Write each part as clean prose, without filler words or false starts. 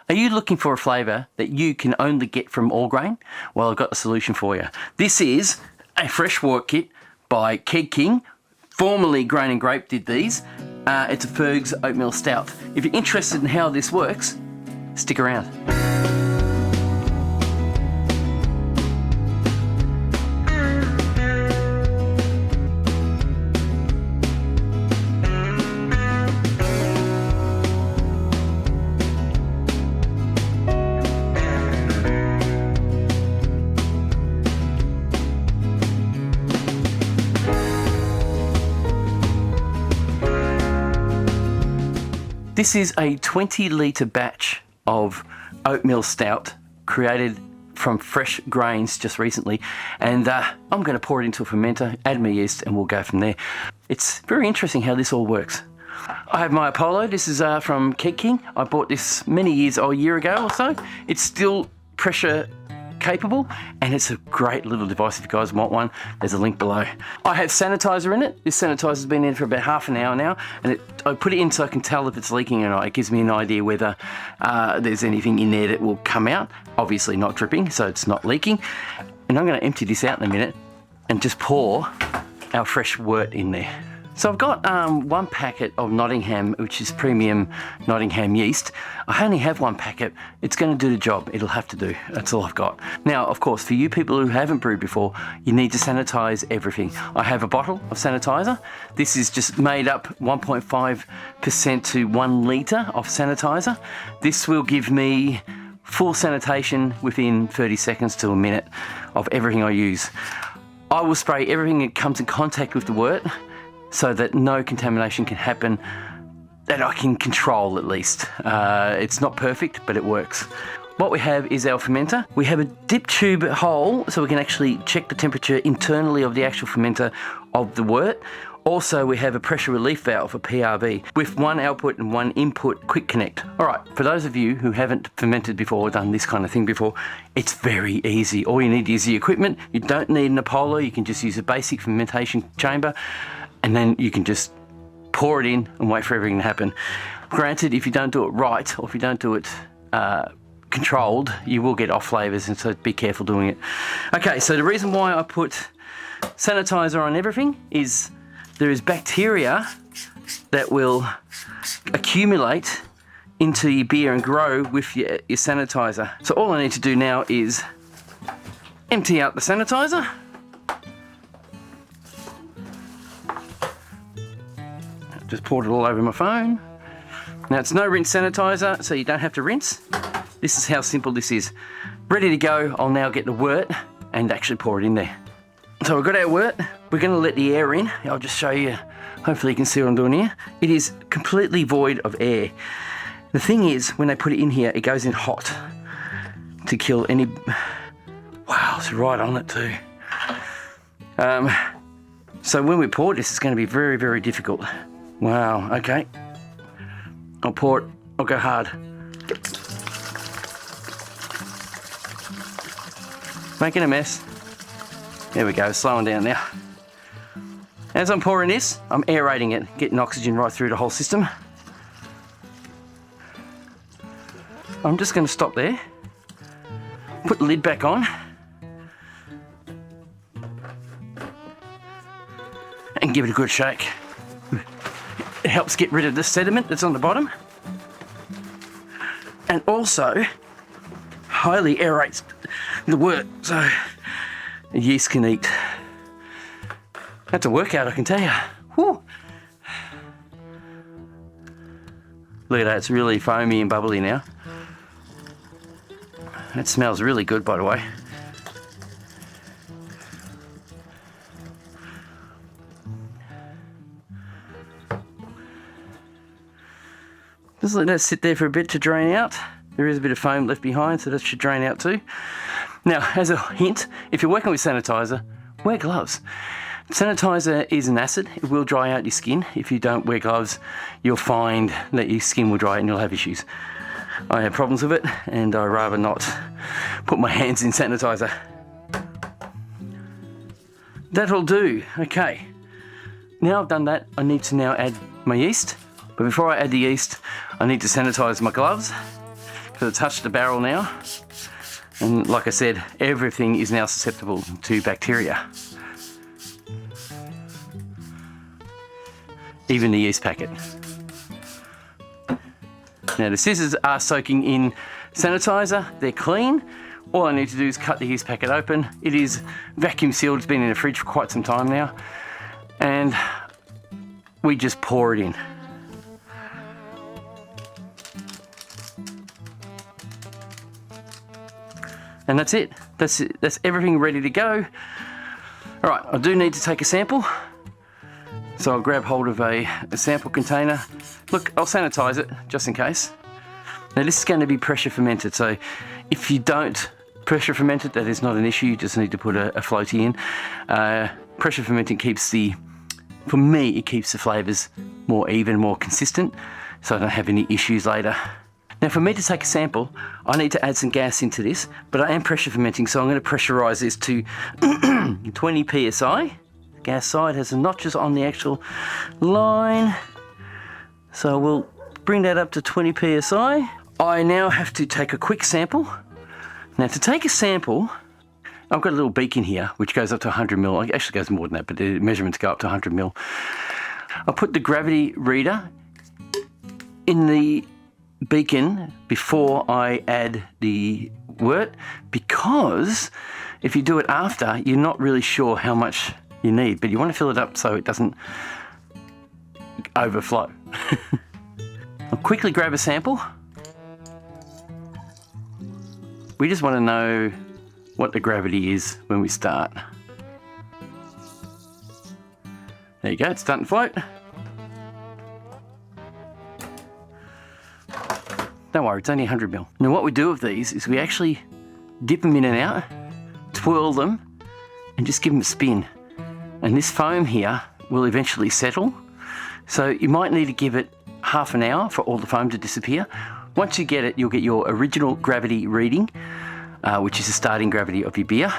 Are you looking for a flavour that you can only get from all grain? Well, I've got a solution for you. This is a fresh wort kit by Keg King. Formerly Grain and Grape did these. It's a Ferg's Oatmeal Stout. If you're interested in how this works, stick around. This is a 20-litre batch of oatmeal stout created from fresh grains just recently, and I'm going to pour it into a fermenter, add my yeast, and we'll go from there. It's very interesting how this all works. I have my Apollo. This is from Keg King. I bought this many years, a year ago or so. It's still pressure capable, and it's a great little device if you guys want one. There's a link below. I have sanitizer in it. This sanitizer's been in for about half an hour now, and I put it in so I can tell if it's leaking or not. It gives me an idea whether there's anything in there that will come out. Obviously not dripping, so it's not leaking. And I'm going to empty this out in a minute and just pour our fresh wort in there. So I've got one packet of Nottingham, which is premium Nottingham yeast. I only have one packet. It's going to do the job. It'll have to do. That's all I've got. Now, of course, for you people who haven't brewed before, you need to sanitize everything. I have a bottle of sanitizer. This is just made up 1.5% to 1 litre of sanitizer. This will give me full sanitation within 30 seconds to a minute of everything I use. I will spray everything that comes in contact with the wort, so that no contamination can happen, that I can control at least. It's not perfect, but it works. What we have is our fermenter. We have a dip tube hole, so we can actually check the temperature internally of the actual fermenter of the wort. Also, we have a pressure relief valve, a PRV, with one output and one input quick connect. All right, for those of you who haven't fermented before or done this kind of thing before, it's very easy. All you need is the equipment. You don't need an Apollo. You can just use a basic fermentation chamber, and then you can just pour it in and wait for everything to happen. Granted, if you don't do it right, or if you don't do it controlled, you will get off flavours, and so be careful doing it. Okay, so the reason why I put sanitizer on everything is there is bacteria that will accumulate into your beer and grow with your sanitizer. So all I need to do now is empty out the sanitizer. Just poured it all over my phone. Now it's no rinse sanitizer, so you don't have to rinse. This is how simple this is. Ready to go. I'll now get the wort and actually pour it in there. So we've got our wort. We're going to let the air in. I'll just show you. Hopefully you can see what I'm doing here. It is completely void of air. The thing is, when they put it in here, it goes in hot to kill any... Wow, it's right on it too. So when we pour this, it's going to be very, very difficult. Wow, okay. I'll pour it, I'll go hard. Making a mess. There we go, slowing down now. As I'm pouring this, I'm aerating it, getting oxygen right through the whole system. I'm just going to stop there, put the lid back on, and give it a good shake. It helps get rid of the sediment that's on the bottom, and also highly aerates the wort so the yeast can eat. That's a workout, I can tell you. Whew. Look at that, it's really foamy and bubbly now. It smells really good, by the way. Just let that sit there for a bit to drain out. There is a bit of foam left behind, so that should drain out too. Now, as a hint, if you're working with sanitizer, wear gloves. Sanitizer is an acid. It will dry out your skin. If you don't wear gloves, you'll find that your skin will dry and you'll have issues. I have problems with it, and I'd rather not put my hands in sanitizer. That'll do. Okay. Now I've done that, I need to now add my yeast. But before I add the yeast, I need to sanitize my gloves. So touch the barrel now. And like I said, everything is now susceptible to bacteria. Even the yeast packet. Now the scissors are soaking in sanitizer, they're clean. All I need to do is cut the yeast packet open. It is vacuum sealed, it's been in the fridge for quite some time now. And we just pour it in. And that's it. That's everything ready to go. All right, I do need to take a sample. So I'll grab hold of a sample container. Look, I'll sanitize it just in case. Now this is going to be pressure fermented, so if you don't pressure ferment it, that is not an issue. You just need to put a floaty in. Pressure fermenting keeps for me, it keeps the flavors more even, more consistent, so I don't have any issues later. Now for me to take a sample, I need to add some gas into this, but I am pressure fermenting, so I'm going to pressurize this to 20 psi. The gas side has the notches on the actual line, so we'll bring that up to 20 psi. I now have to take a quick sample. Now to take a sample, I've got a little beacon here which goes up to 100 mil. It actually goes more than that, but the measurements go up to 100 mil. I'll put the gravity reader in the beacon before I add the wort, because if you do it after, you're not really sure how much you need, but you want to fill it up so it doesn't overflow. I'll quickly grab a sample. We just want to know what the gravity is when we start. There you go, it's starting to float. Don't worry, it's only 100 mil. Now what we do with these is we actually dip them in and out, twirl them, and just give them a spin. And this foam here will eventually settle. So you might need to give it half an hour for all the foam to disappear. Once you get it, you'll get your original gravity reading, which is the starting gravity of your beer.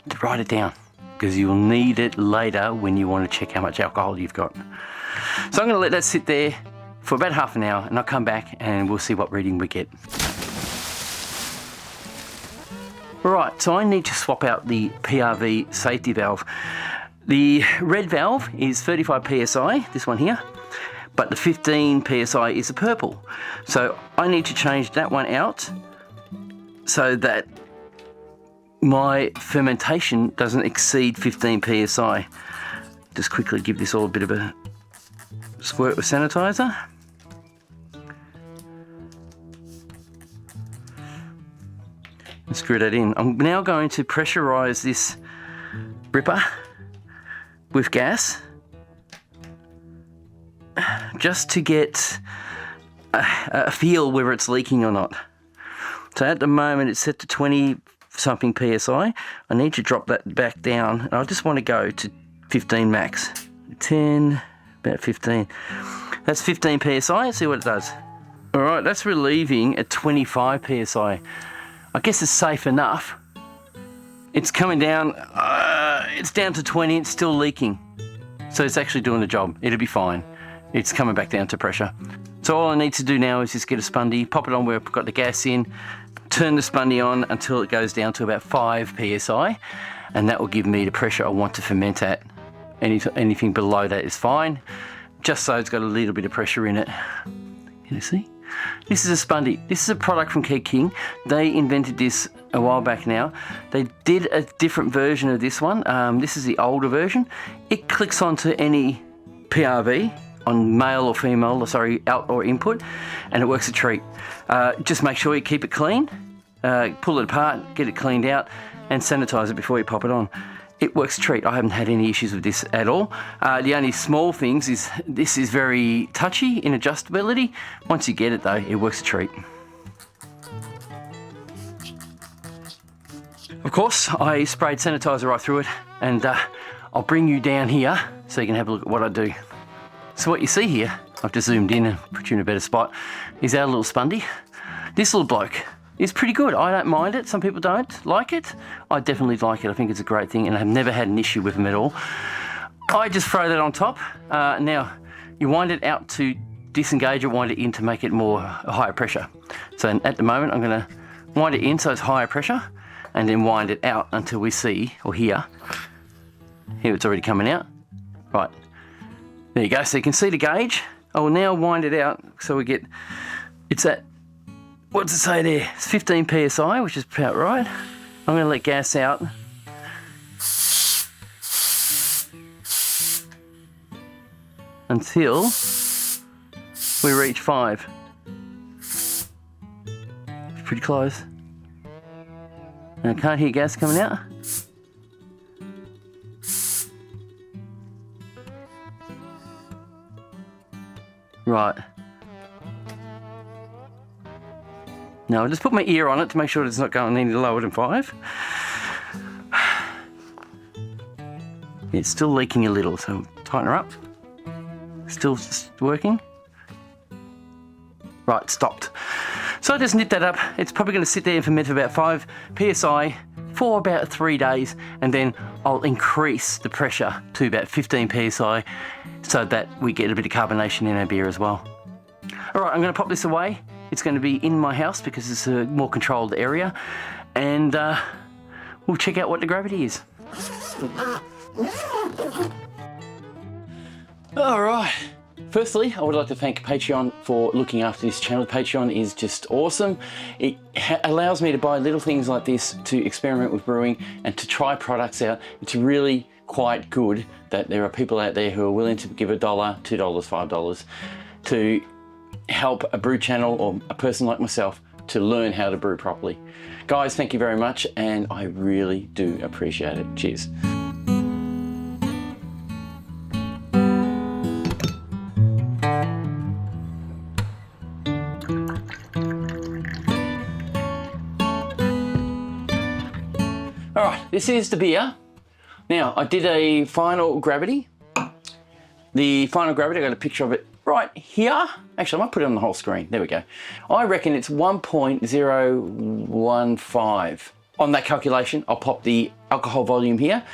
To write it down, because you'll need it later when you want to check how much alcohol you've got. So I'm going to let that sit there for about half an hour, and I'll come back and we'll see what reading we get. Right, so I need to swap out the PRV safety valve. The red valve is 35 psi, this one here, but the 15 psi is the purple. So I need to change that one out so that my fermentation doesn't exceed 15 psi. Just quickly give this all a bit of a squirt with sanitizer. And screw that in. I'm now going to pressurize this ripper with gas just to get a feel whether it's leaking or not. So at the moment it's set to 20 something psi. I need to drop that back down. I just want to go to 15 max. 10, about 15. That's 15 psi. Let's see what it does. All right, that's relieving at 25 psi. I guess it's safe enough. It's coming down, it's down to 20, it's still leaking. So it's actually doing the job, it'll be fine. It's coming back down to pressure. So all I need to do now is just get a spundy, pop it on where I've got the gas in, turn the spundy on until it goes down to about 5 psi, and that will give me the pressure I want to ferment at. Anything below that is fine, just so it's got a little bit of pressure in it. Can you see? This is a Spundy. This is a product from Keg King. They invented this a while back now. They did a different version of this one. This is the older version. It clicks onto any PRV on male or female, out or input, and it works a treat. Just make sure you keep it clean, pull it apart, get it cleaned out, and sanitize it before you pop it on. It works a treat. I haven't had any issues with this at all. The only small things is this is very touchy in adjustability. Once you get it though, it works a treat. Of course, I sprayed sanitizer right through it, and I'll bring you down here so you can have a look at what I do. So what you see here, I've just zoomed in and put you in a better spot, is our little Spundy. This little bloke is pretty good. I don't mind it. Some people don't like it. I definitely like it. I think it's a great thing, and I've never had an issue with them at all. I just throw that on top. Now, you wind it out to disengage it, wind it in to make it more higher pressure. So at the moment I'm going to wind it in so it's higher pressure, and then wind it out until we see, or hear it's already coming out. Right, there you go. So you can see the gauge. I will now wind it out so we get, it's at, what does it say there? It's 15 psi, which is about right. I'm going to let gas out. Until we reach 5. Pretty close. And I can't hear gas coming out. Right. Now I'll just put my ear on it to make sure it's not going any lower than 5. It's still leaking a little, so tighten her up. Still working. Right, stopped. So I just knit that up. It's probably going to sit there and ferment for about 5 psi for about 3 days, and then I'll increase the pressure to about 15 psi so that we get a bit of carbonation in our beer as well. All right, I'm going to pop this away. It's going to be in my house because it's a more controlled area, and we'll check out what the gravity is. All right. Firstly, I would like to thank Patreon for looking after this channel. Patreon is just awesome. It allows me to buy little things like this to experiment with brewing and to try products out. It's really quite good that there are people out there who are willing to give $1, $2, $5 to help a brew channel or a person like myself to learn how to brew properly. Guys, thank you very much, and I really do appreciate it. Cheers. All right, this is the beer. Now, I did a final gravity. The final gravity, I got a picture of it right here. Actually, I might put it on the whole screen. There we go. I reckon it's 1.015. On that calculation, I'll pop the alcohol volume here.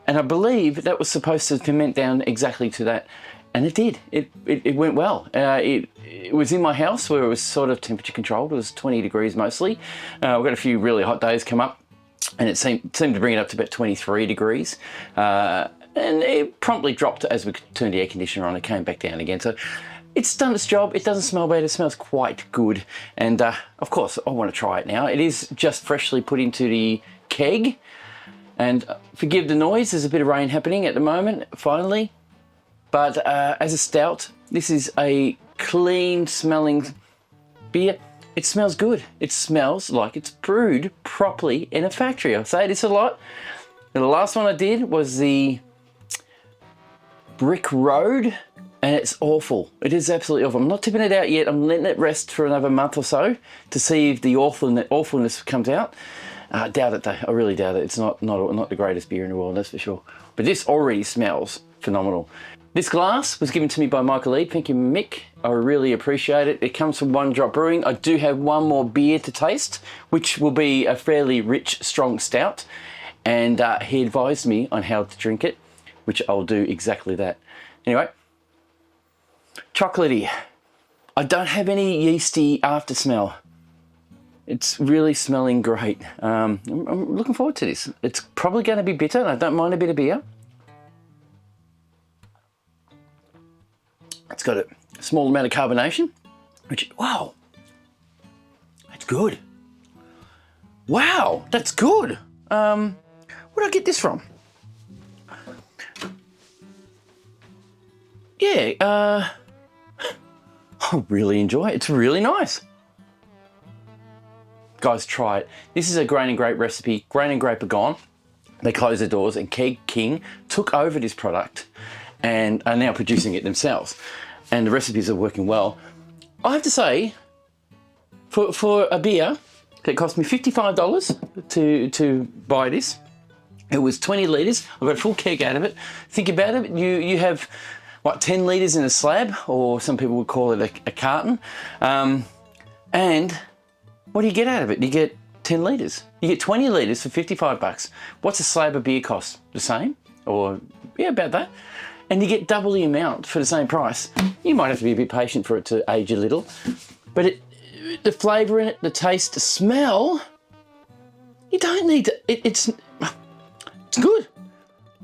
And I believe that was supposed to ferment down exactly to that. And it did. It went well. It was in my house where it was sort of temperature controlled. It was 20 degrees mostly. We've got a few really hot days come up, and it seemed to bring it up to about 23 degrees. And it promptly dropped as we turned the air conditioner on. It came back down again. So it's done its job. It doesn't smell bad. It smells quite good. And of course, I want to try it now. It is just freshly put into the keg. And forgive the noise. There's a bit of rain happening at the moment, finally. But as a stout, this is a clean smelling beer. It smells good. It smells like it's brewed properly in a factory. I say this a lot. And the last one I did was the Brick Road, and it's awful. It is absolutely awful. I'm not tipping it out yet. I'm letting it rest for another month or so to see if the awfulness comes out. I doubt it though. I really doubt it. It's not the greatest beer in the world, that's for sure. But this already smells phenomenal. This glass was given to me by Michael Ede. Thank you, Mick. I really appreciate it. It comes from One Drop Brewing. I do have one more beer to taste, which will be a fairly rich, strong stout. And he advised me on how to drink it, which I'll do exactly that. Anyway, chocolatey. I don't have any yeasty after smell. It's really smelling great. I'm looking forward to this. It's probably going to be bitter, and I don't mind a bit of beer. It's got a small amount of carbonation, which, wow, that's good. Wow, that's good. Where'd I get this from? Yeah, I really enjoy it. It's really nice. Guys, try it. This is a Grain and Grape recipe. Grain and Grape are gone. They closed their doors, and Keg King took over this product and are now producing it themselves. And the recipes are working well. I have to say, for a beer that cost me $55 to buy this, it was 20 litres. I got a full keg out of it. Think about it. You have, what, 10 litres in a slab, or some people would call it a carton. And what do you get out of it? You get 10 litres. You get 20 litres for $55. What's a slab of beer cost? The same? Or, yeah, about that. and you get double the amount for the same price. You might have to be a bit patient for it to age a little, but the flavour in it, the taste, the smell, you don't need to, it's good.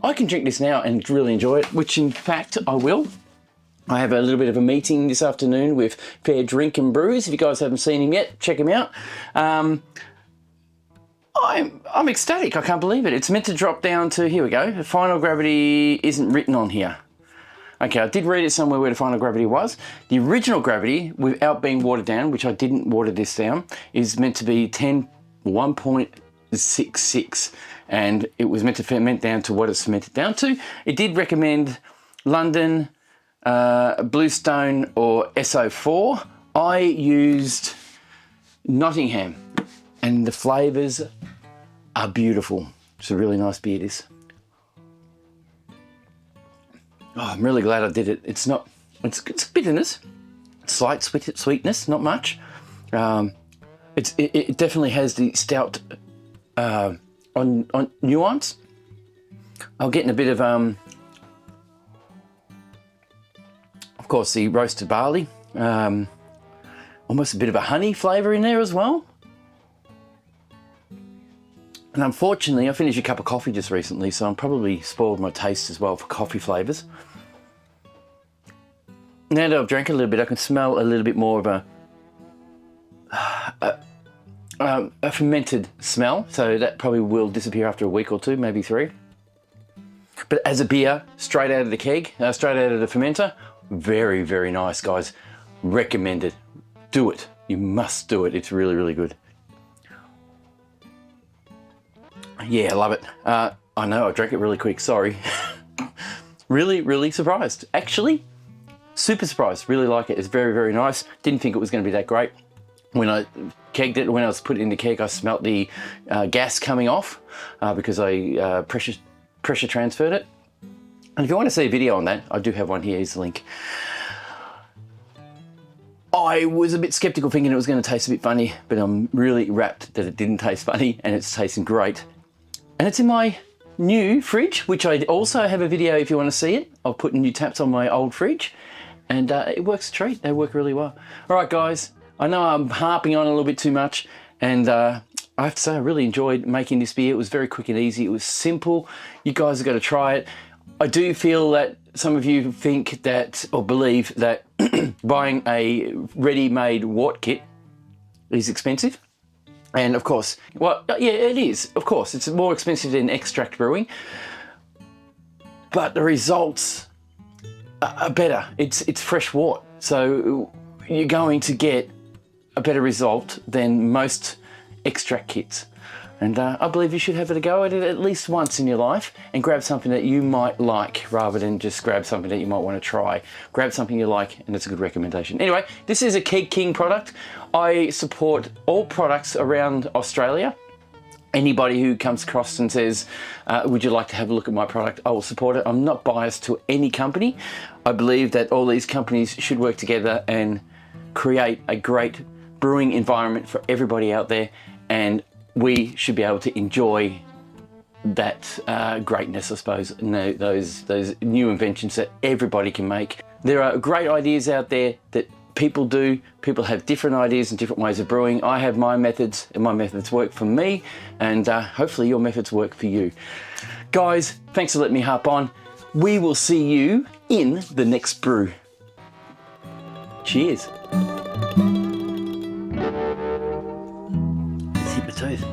I can drink this now and really enjoy it, which in fact I will. I have a little bit of a meeting this afternoon with Ferg and Brews. If you guys haven't seen him yet, check him out. I'm ecstatic. I can't believe it. It's meant to drop down to, here we go, the final gravity isn't written on here. Okay, I did read it somewhere where the final gravity was. The original gravity, without being watered down, which I didn't water this down, is meant to be 1.66, and it was meant to ferment down to what it's fermented down to. It did recommend London, Bluestone or SO4. I used Nottingham, and the flavours are beautiful. It's a really nice beer, this. Oh, I'm really glad I did it. It's bitterness, slight sweetness, not much. It definitely has the stout on nuance. I'm getting a bit of course, the roasted barley, almost a bit of a honey flavour in there as well. And unfortunately, I finished a cup of coffee just recently, so I'm probably spoiled my taste as well for coffee flavours. Now that I've drank a little bit, I can smell a little bit more of a fermented smell, so that probably will disappear after a week or two, maybe 3. But as a beer, straight out of the keg, straight out of the fermenter, very, very nice, guys. Recommended. Do it. You must do it. It's really, really good. Yeah, I love it. I know, I drank it really quick, sorry. Really, really surprised. Actually, super surprised. Really like it. It's very, very nice. Didn't think it was going to be that great. When I kegged it, when I was putting it in the keg, I smelt the gas coming off because I pressure transferred it. And if you want to see a video on that, I do have one here. Here's the link. I was a bit skeptical thinking it was going to taste a bit funny, but I'm really rapt that it didn't taste funny and it's tasting great. And it's in my new fridge, which I also have a video if you want to see it. I'll put new taps on my old fridge and it works a treat. They work really well. All right, guys, I know I'm harping on a little bit too much, and I have to say I really enjoyed making this beer. It was very quick and easy. It was simple. You guys have got to try it. I do feel that some of you think that, or believe that buying a ready-made Wort kit is expensive. And of course, well, yeah, it is. Of course, it's more expensive than extract brewing, but the results are better. It's fresh wort, so you're going to get a better result than most extract kits. And I believe you should have a go at it at least once in your life and grab something that you might like rather than just grab something that you might want to try. Grab something you like, and it's a good recommendation. Anyway, this is a Keg King product. I support all products around Australia. Anybody who comes across and says, would you like to have a look at my product, I will support it. I'm not biased to any company. I believe that all these companies should work together and create a great brewing environment for everybody out there, and we should be able to enjoy that greatness, I suppose, and those new inventions that everybody can make. There are great ideas out there that people do. People have different ideas and different ways of brewing. I have my methods, and my methods work for me, and hopefully your methods work for you. Guys, thanks for letting me harp on. We will see you in the next brew. Cheers. Tip the tooth.